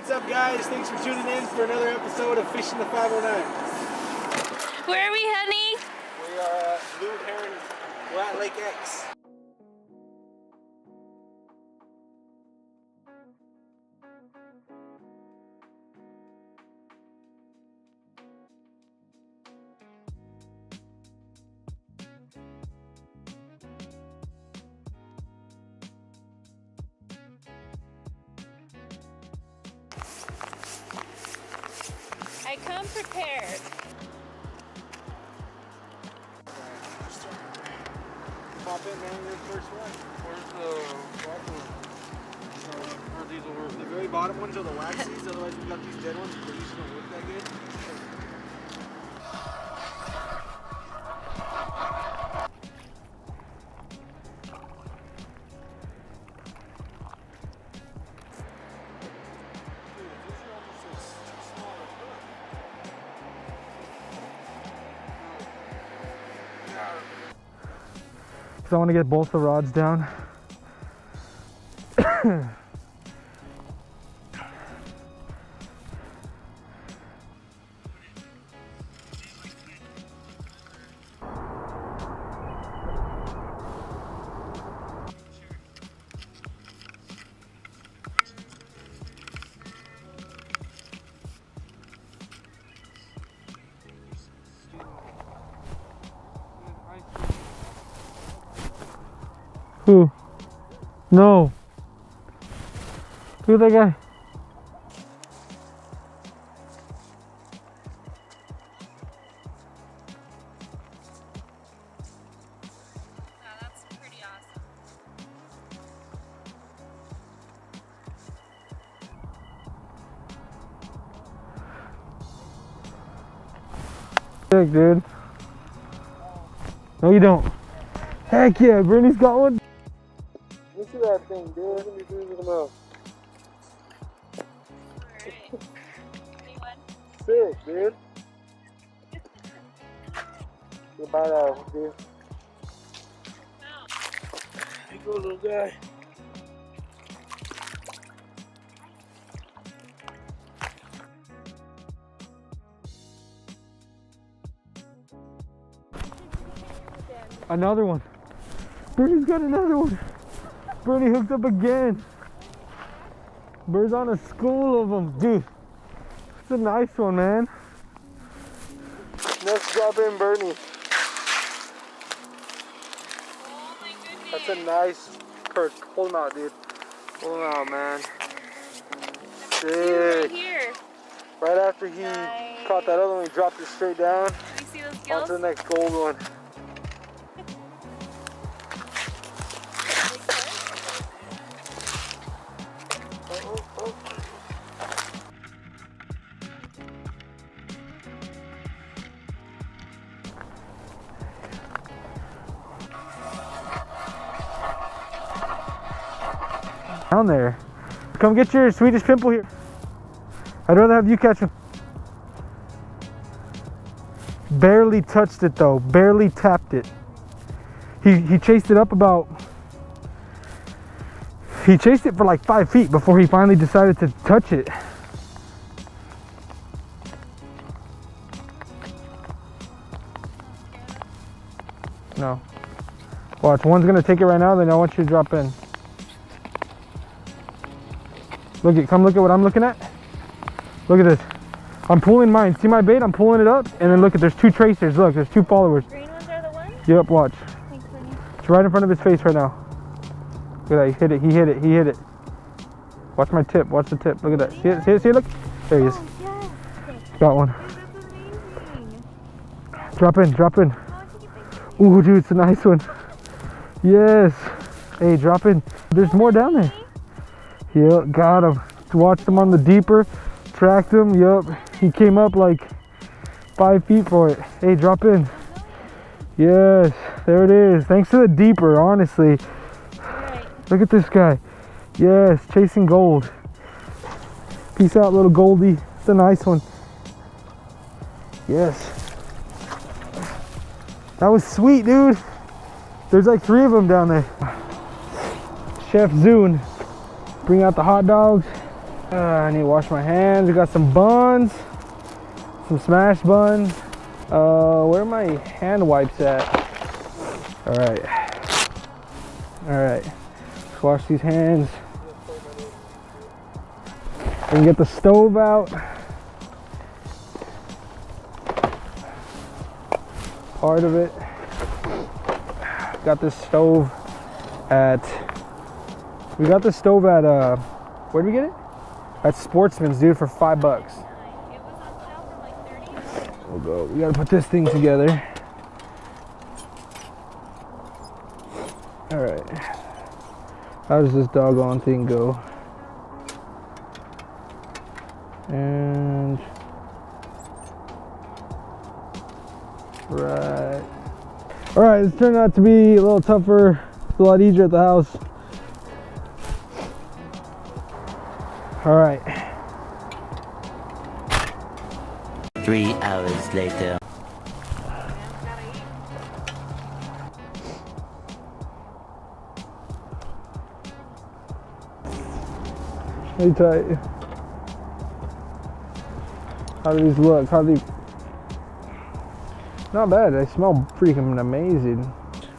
What's up, guys? Thanks for tuning in for another episode of Fishing the 509. Where are we, honey? We are at Blue Heron, we're at Lake X. I come prepared. Pop in, man. You're the first one. Where's the black one? Or these will work? The very bottom ones are the waxies. Otherwise, we've got these dead ones. But these don't look that good. So I want to get both the rods down. Who? No. Look at that guy. Wow, that's pretty awesome. Sick, dude. No, you don't. Heck yeah, Brittany's got one. Look at that thing, dude. Look at me do with them out. Alright. Anyone? Sick, dude. Goodbye now, dude. No. Here you go, little guy. Another one. Brittany's got another one. Brittany hooked up again. Bird's on a school of them. Dude, it's a nice one, man. Next drop in, Bernie. Oh my goodness. That's a nice perch. Hold him out, dude. Hold him out, man. Two right Sick. here. Right after he Nice. caught that other one, he dropped it straight down. Can we see those On gills? to the next gold one. Down there. Come get your Swedish pimple here. I'd rather have you catch him. Barely touched it though. Barely tapped it. He chased it up about. He chased it for like 5 feet before he finally decided to touch it. No. Watch, one's gonna take it right now, then I want you to drop in. Come look at what I'm looking at. Look at this. I'm pulling mine. See my bait? I'm pulling it up, and then look at, there's 2 tracers. Look, there's 2 followers. Green ones are the ones? Yep, watch. Thanks, honey. It's right in front of his face right now. Look at that, he hit it, he hit it, he hit it. Watch my tip, watch the tip. Look at that. See it, see it, see it? Look. There he is. Oh, yes. Got one. Dude, that's amazing. Drop in, drop in. How much did you think? Ooh, dude, it's a nice one. Yes. Hey, drop in. There's more down there. Yep, got him. Watched him on the deeper, tracked him. Yep, he came up like 5 feet for it. Hey, drop in. Yes, there it is. Thanks to the deeper, honestly. Right. Look at this guy. Yes, chasing gold. Peace out, little Goldie. It's a nice one. Yes. That was sweet, dude. There's like 3 of them down there. Chef Zune. Bring out the hot dogs. I need to wash my hands. We got some buns, some smashed buns. Where are my hand wipes at? All right. Let's wash these hands. We can get the stove out. Part of it. Got this stove at. We got this stove at where'd we get it? At Sportsman's, dude, for $5. It was on sale for like 30. We'll go. We gotta put this thing together. All right. How does this doggone thing go? And right. All right. This turned out to be a little tougher. It's a lot easier at the house. All right. 3 hours later. Stay tight. How do these look? How do these? Not bad. They smell freaking amazing.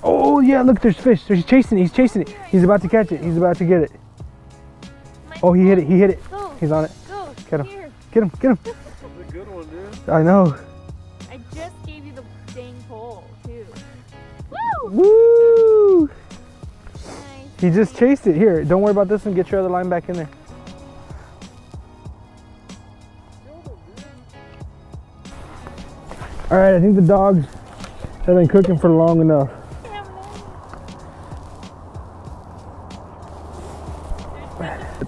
Oh yeah, look, there's fish. He's chasing it. He's chasing it. He's about to catch it. He's about to get it. Oh, he hit it. He hit it. Go. He's on it. Go. Get him. Here. Get him. Get him. That's a good one, dude. I know. I just gave you the dang pole too. Woo! Woo! Nice. He just chased it. Here, don't worry about this one. Get your other line back in there. All right, I think the dogs have been cooking for long enough.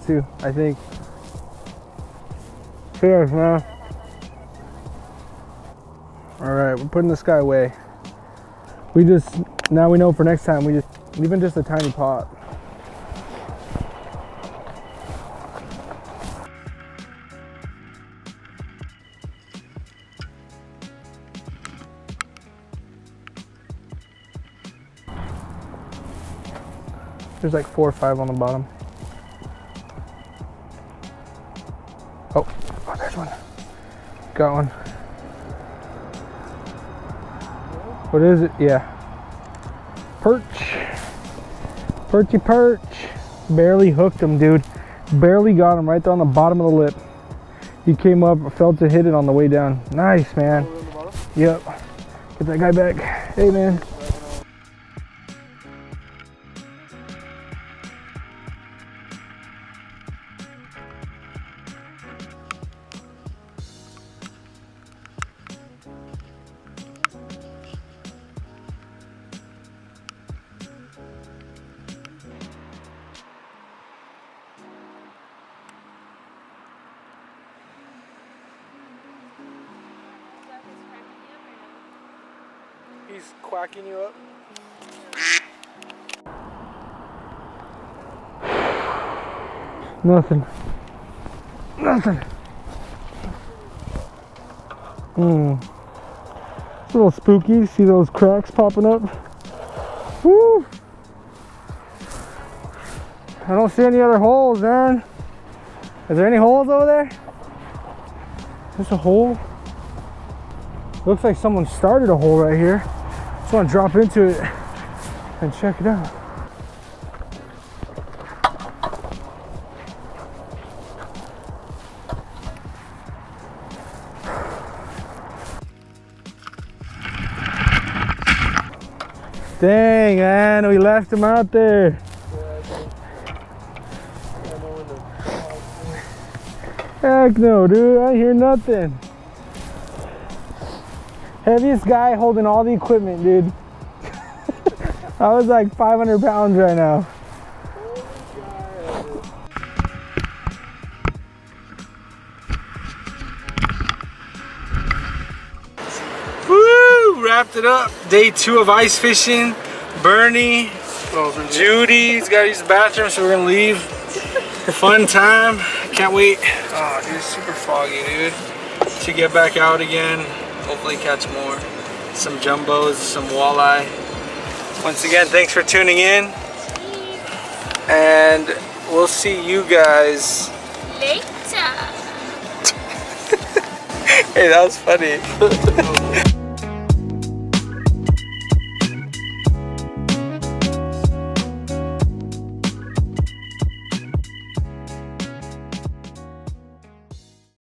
Too, I think. Cheers, man. All right, we're putting this guy away. Now we know for next time, even just a tiny pot. There's like 4 or 5 on the bottom. Oh, there's one. Got one. What is it? Yeah. Perch. Perchy perch. Barely hooked him, dude. Barely got him right there on the bottom of the lip. He came up, felt to hit it on the way down. Nice, man. Yep. Get that guy back. Hey, man. He's quacking you up. Nothing. Nothing. It's a little spooky. See those cracks popping up? Woo! I don't see any other holes, man. Is there any holes over there? There's a hole. Looks like someone started a hole right here. Just want to drop into it and check it out. Dang, man, we left him out there. Heck no, dude, I hear nothing. Heaviest guy holding all the equipment, dude. I was like 500 pounds right now. Woo! Wrapped it up. Day 2 of ice fishing. Bernie, Judy's got to use the bathroom, so we're gonna leave. Fun time. Can't wait. Oh, dude, it's super foggy, dude. To get back out again. Hopefully catch more. Some jumbos, some walleye. Once again, thanks for tuning in. And we'll see you guys Late. Hey, that was funny.